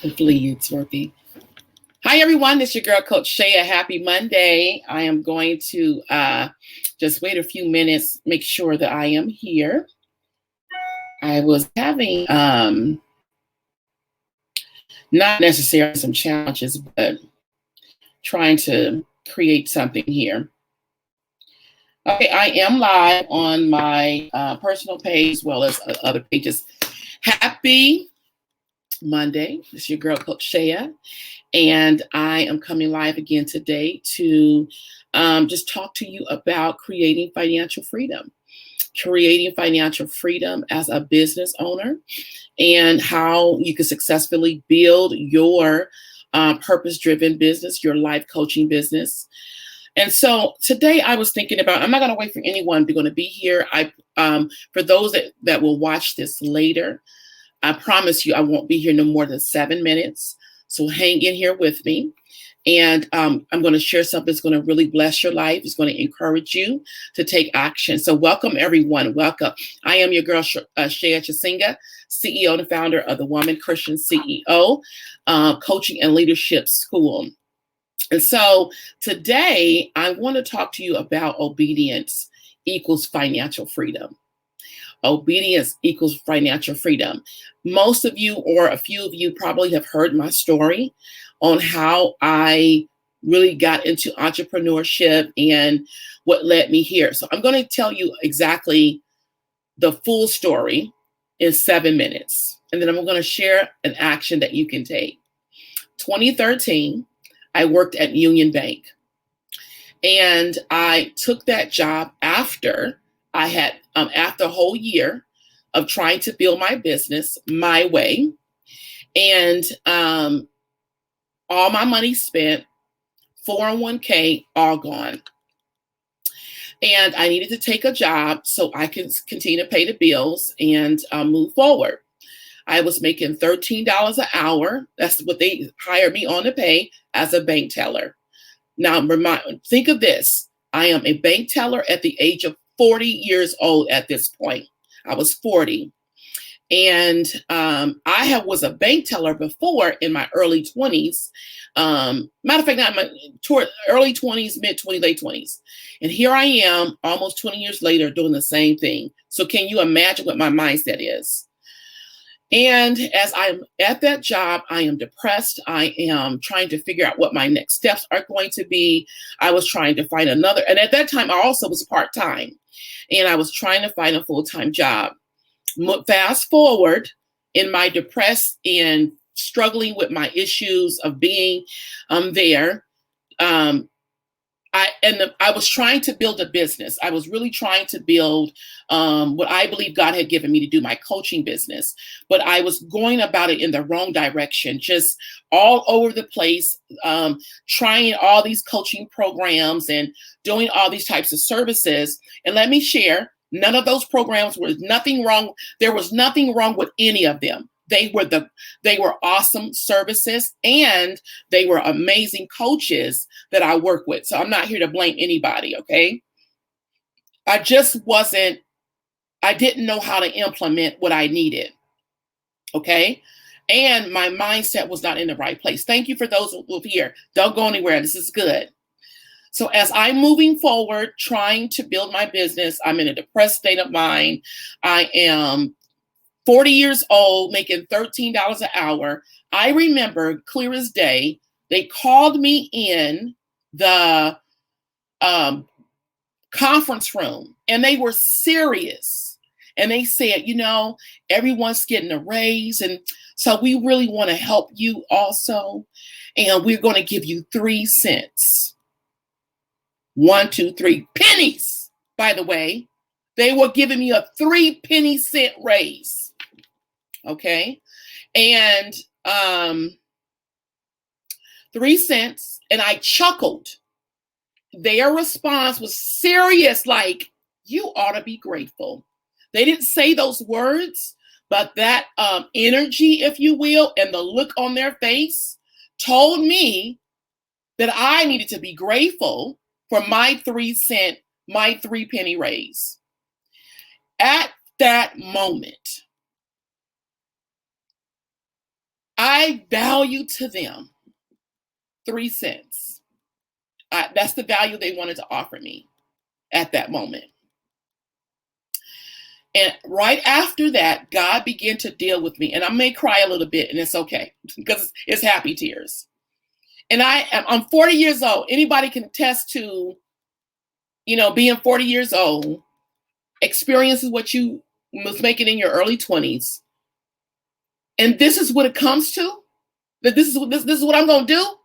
Hopefully it's working. Hi, everyone. This is your girl, Coach Shea. Happy Monday. I am going to just wait a few minutes, make sure that I am here. I was having not necessarily some challenges, but trying to create something here. Okay, I am live on my personal page as well as other pages. Happy Monday. This is your girl, Coach Shea. And I am coming live again today to just talk to you about creating financial freedom as a business owner, and how you can successfully build your purpose-driven business, your life coaching business. And so today I was thinking about, I'm not going to wait for anyone to going to be here. For those that will watch this later, I promise you I won't be here no more than 7 minutes. So hang in here with me. And I'm going to share something that's going to really bless your life. It's going to encourage you to take action. So welcome, everyone. Welcome. I am your girl, Shea Chisinga, CEO and founder of the Woman Christian CEO Coaching and Leadership School. And so today I want to talk to you about obedience equals financial freedom. Obedience equals financial freedom. Most of you, or a few of you, probably have heard my story on how I really got into entrepreneurship and what led me here. So I'm going to tell you exactly the full story in 7 minutes. And then I'm going to share an action that you can take. 2013, I worked at Union Bank. And I took that job after I had, after a whole year of trying to build my business my way. And all my money spent, 401k, all gone. And I needed to take a job so I can continue to pay the bills and move forward. I was making $13 an hour. That's what they hired me on to pay as a bank teller. Now, think of this. I am a bank teller at the age of 40 years old at this point. I was 40. And was a bank teller before in my early 20s. Matter of fact, not toward early 20s, mid 20s, late 20s. And here I am almost 20 years later doing the same thing. So can you imagine what my mindset is? And as I'm at that job, I am depressed. I am trying to figure out what my next steps are going to be. I was trying to find another. And at that time, I also was part-time. And I was trying to find a full-time job. Fast forward, in my depressed and struggling with my issues of being there, I was trying to build a business. I was really trying to build what I believe God had given me to do, my coaching business. But I was going about it in the wrong direction, just all over the place, trying all these coaching programs and doing all these types of services. And let me share, none of those programs was nothing wrong. There was nothing wrong with any of them. They were awesome services, and they were amazing coaches that I work with. So I'm not here to blame anybody, okay? I didn't know how to implement what I needed, okay? And my mindset was not in the right place. Thank you for those who are here. Don't go anywhere. This is good. So as I'm moving forward, trying to build my business, I'm in a depressed state of mind. I am 40 years old, making $13 an hour. I remember clear as day, they called me in the conference room, and they were serious. And they said, everyone's getting a raise. And so we really want to help you also. And we're going to give you 3 cents. 1, 2, 3 pennies, by the way. They were giving me a 3 penny-cent raise. Okay. And 3 cents. And I chuckled. Their response was serious, like, you ought to be grateful. They didn't say those words, but that energy, if you will, and the look on their face told me that I needed to be grateful for my 3 cent, my 3 penny raise. At that moment, I I value to them 3 cents. That's the value they wanted to offer me at that moment. And right after that, God began to deal with me. And I may cry a little bit, and it's okay because it's happy tears. And I'm 40 years old. Anybody can attest to, being 40 years old, experiences what you was making in your early 20s. And this is what it comes to, that this is what I'm going to do.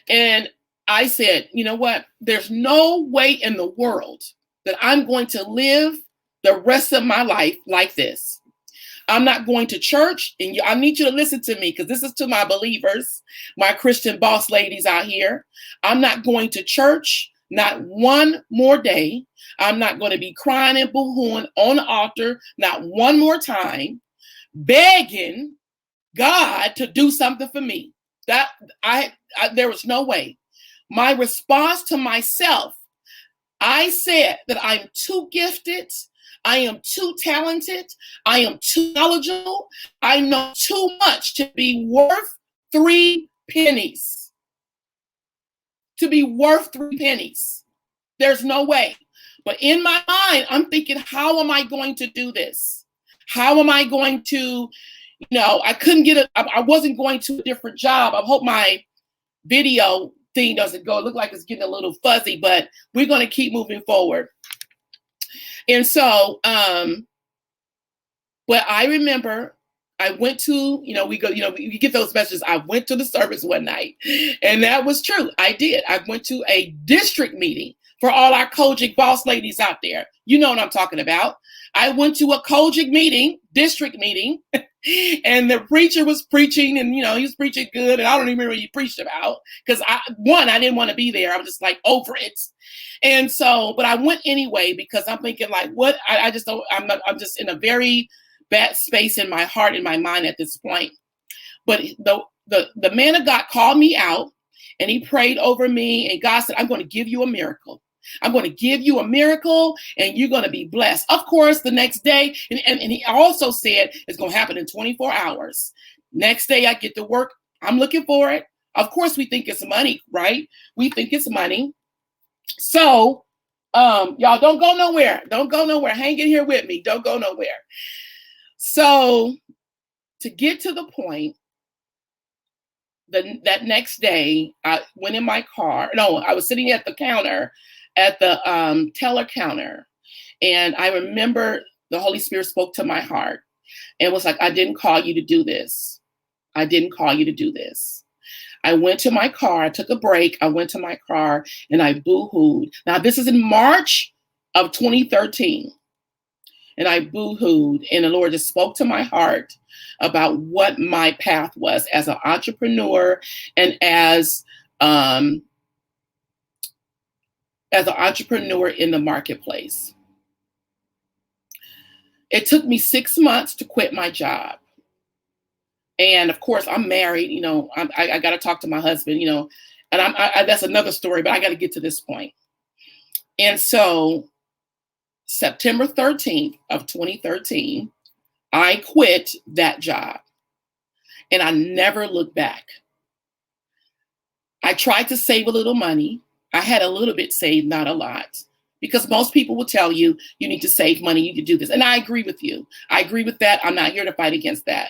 And I said, you know what? There's no way in the world that I'm going to live the rest of my life like this. I'm not going to church, and I need you to listen to me because this is to my believers, my Christian boss ladies out here. I'm not going to church, not one more day. I'm not going to be crying and boo-hooing on the altar, not one more time, begging God to do something for me. That there was no way. My response to myself, I said that I'm too gifted. I am too talented. I am too knowledgeable. I know too much to be worth 3 pennies. To be worth 3 pennies. There's no way. But in my mind, I'm thinking, how am I going to do this? How am I going to, I couldn't I wasn't going to a different job. I hope my video thing doesn't go. It look like it's getting a little fuzzy, but we're going to keep moving forward. And so, but I remember I went to, you get those messages. I went to the service one night, and that was true. I did. I went to a district meeting for all our Kojic boss ladies out there. You know what I'm talking about. I went to a Kojic meeting, district meeting, and the preacher was preaching, and, he was preaching good. And I don't even remember what he preached about because I didn't want to be there. I was just like over it. And so, but I went anyway, because I'm thinking like, what? I just don't, I'm just in a very bad space in my heart and my mind at this point. But the man of God called me out, and he prayed over me, and God said, I'm going to give you a miracle. I'm going to give you a miracle, and you're going to be blessed. Of course, the next day, and he also said it's going to happen in 24 hours. Next day I get to work. I'm looking for it. Of course, we think it's money, right? We think it's money. So, y'all don't go nowhere. Don't go nowhere. Hang in here with me. Don't go nowhere. So, to get to the point, that next day, I went in my car. No, I was sitting at the counter, at the teller counter. And I remember the Holy Spirit spoke to my heart and was like, I didn't call you to do this. I didn't call you to do this. I went to my car, I took a break, I went to my car, and I boo-hooed. Now, this is in March of 2013. And I boo-hooed, and the Lord just spoke to my heart about what my path was as an entrepreneur and as an entrepreneur in the marketplace. It took me 6 months to quit my job. And of course, I'm married, I got to talk to my husband, and that's another story, but I got to get to this point. And so September 13th of 2013, I quit that job, and I never looked back. I tried to save a little money. I had a little bit saved, not a lot, because most people will tell you, you need to save money, you can do this. And I agree with you. I agree with that. I'm not here to fight against that.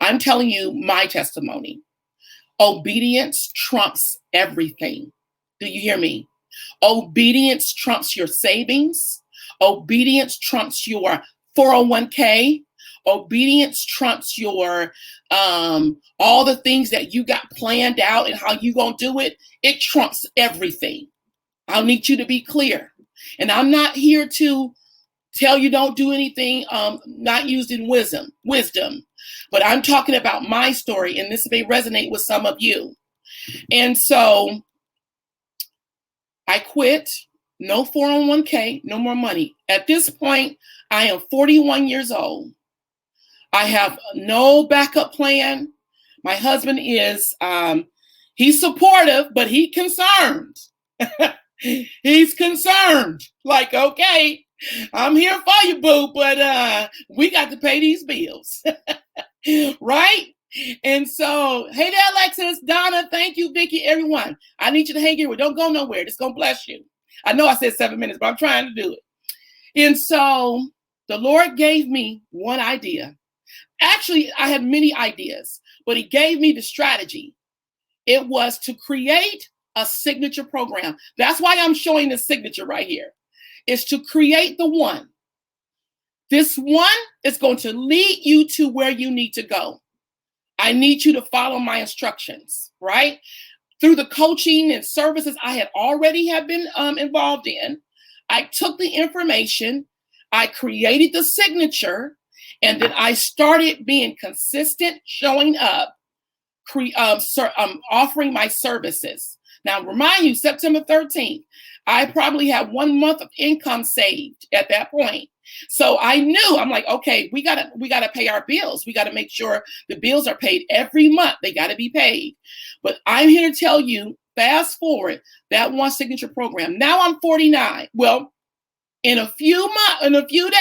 I'm telling you my testimony. Obedience trumps everything. Do you hear me? Obedience trumps your savings. Obedience trumps your 401k. Obedience trumps your all the things that you got planned out and how you gonna do it. It trumps everything. I'll need you to be clear. And I'm not here to tell you don't do anything not used in wisdom. But I'm talking about my story, and this may resonate with some of you. And so I quit. No 401k, no more money. At this point, I am 41 years old. I have no backup plan. My husband is, he's supportive, but he's concerned. He's concerned. Like, okay, I'm here for you, boo, but we got to pay these bills. Right? And so, hey there, Alexis, Donna, thank you, Vicky, everyone. I need you to hang here. Don't go nowhere. It's going to bless you. I know I said 7 minutes, but I'm trying to do it. And so the Lord gave me one idea. Actually, I had many ideas, but he gave me the strategy. It was to create a signature program. That's why I'm showing the signature right here. It's to create the one. This one is going to lead you to where you need to go. I need you to follow my instructions, right? Through the coaching and services I had already have been involved in, I took the information, I created the signature, and then I started being consistent, showing up, offering my services. Now, remind you, September 13th, I probably had 1 month of income saved at that point. So I knew, I'm like, okay, we gotta pay our bills. We gotta make sure the bills are paid every month. They gotta be paid. But I'm here to tell you, fast forward that one signature program. Now I'm 49. Well, in a few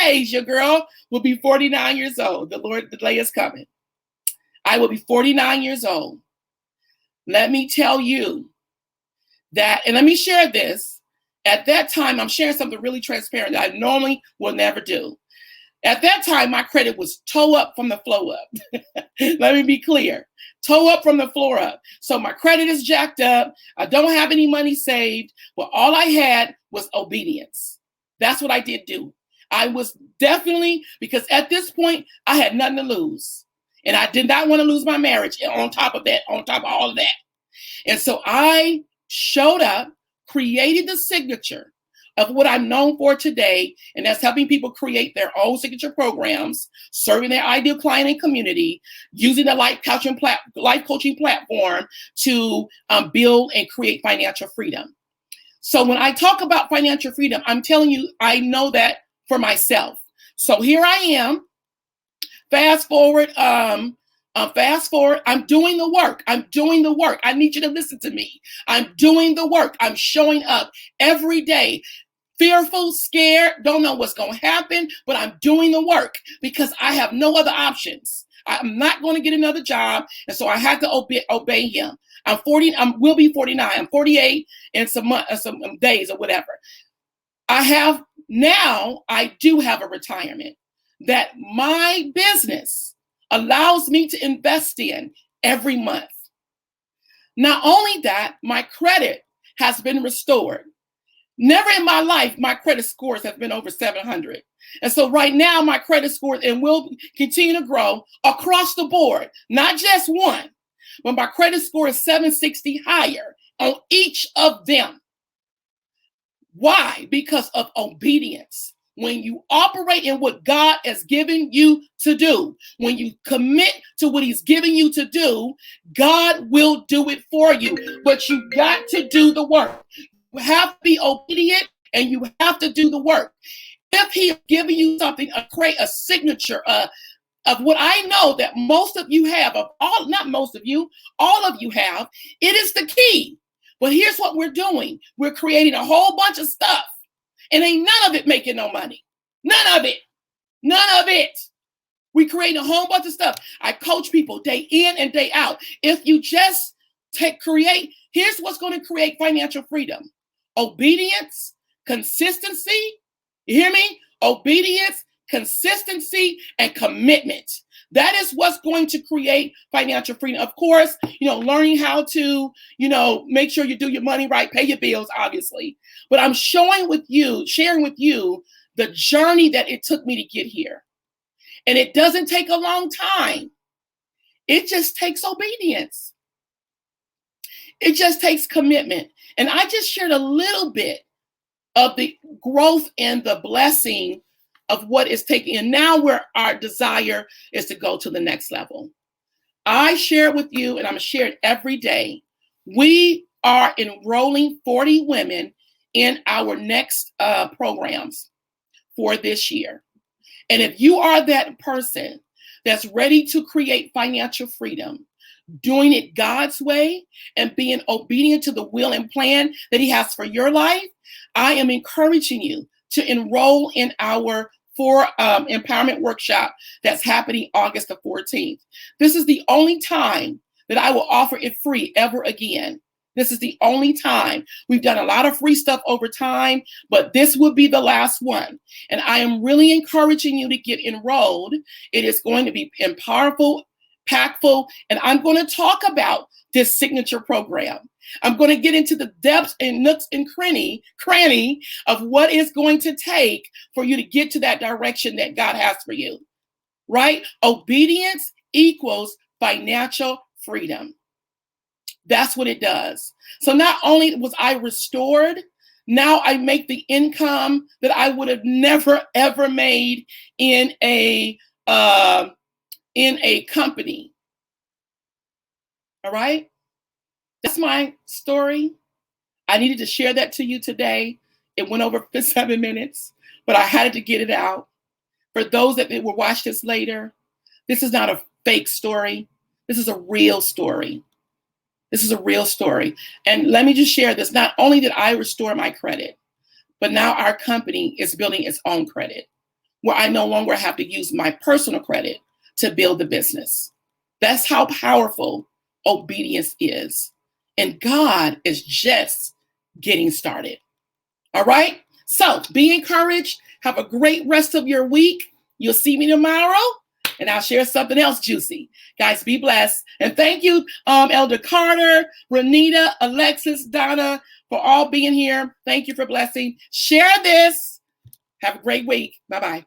days, your girl will be 49 years old. The day is coming. I will be 49 years old. Let me tell you that, and let me share this. At that time, I'm sharing something really transparent that I normally will never do. At that time, my credit was toe up from the flow up. Let me be clear. Toe up from the floor up. So my credit is jacked up. I don't have any money saved. But all I had was obedience. That's what I did do. I was definitely, because at this point, I had nothing to lose. And I did not want to lose my marriage on top of all of that. And so I showed up, created the signature of what I'm known for today, and that's helping people create their own signature programs, serving their ideal client and community, using the life coaching platform to build and create financial freedom. So when I talk about financial freedom, I'm telling you, I know that for myself. So here I am. Fast forward, I'm doing the work. I need you to listen to me. I'm doing the work. I'm showing up every day, fearful, scared, don't know what's going to happen, but I'm doing the work because I have no other options. I'm not going to get another job, and so I had to obey him. I'm 40. Will be 49. I'm 48 in some days or whatever. I do have a retirement that my business allows me to invest in every month. Not only that, my credit has been restored. Never in my life, my credit scores have been over 700. And so right now, my credit scores and will continue to grow across the board, not just one, but my credit score is 760 higher on each of them. Why? Because of obedience. When you operate in what God has given you to do, when you commit to what he's giving you to do, God will do it for you. But you got to do the work. You have to be obedient and you have to do the work. If he's giving you something, create a signature of what I know that most of you have, not most of you, all of you have, it is the key. But here's what we're doing. We're creating a whole bunch of stuff. And ain't none of it making no money. None of it. None of it. We create a whole bunch of stuff. I coach people day in and day out. If you just here's what's going to create financial freedom. Obedience, consistency. You hear me? Obedience, consistency, and commitment. That is what's going to create financial freedom. Of course, learning how to, make sure you do your money right, pay your bills, obviously. But I'm sharing with you the journey that it took me to get here. And it doesn't take a long time. It just takes obedience. It just takes commitment. And I just shared a little bit of the growth and the blessing of what is taking. And now where our desire is to go to the next level. I share with you, and I'm sharing every day. We are enrolling 40 women in our next programs for this year. And if you are that person that's ready to create financial freedom, doing it God's way and being obedient to the will and plan that he has for your life, I am encouraging you to enroll in our for empowerment workshop that's happening August the 14th. This is the only time that I will offer it free ever again. This is the only time. We've done a lot of free stuff over time, but this will be the last one. And I am really encouraging you to get enrolled. It is going to be powerful, impactful, and I'm going to talk about this signature program. I'm going to get into the depths and nooks and cranny of what it's going to take for you to get to that direction that God has for you, right? Obedience equals financial freedom. That's what it does. So not only was I restored, now I make the income that I would have never, ever made in a company. All right? That's my story. I needed to share that to you today. It went over for 7 minutes, but I had to get it out. For those that will watch this later, this is not a fake story. This is a real story. This is a real story. And let me just share this. Not only did I restore my credit, but now our company is building its own credit, where I no longer have to use my personal credit to build the business. That's how powerful obedience is. And God is just getting started. All right? So be encouraged. Have a great rest of your week. You'll see me tomorrow, and I'll share something else juicy. Guys, be blessed. And thank you, Elder Carter, Renita, Alexis, Donna, for all being here. Thank you for blessing. Share this. Have a great week. Bye-bye.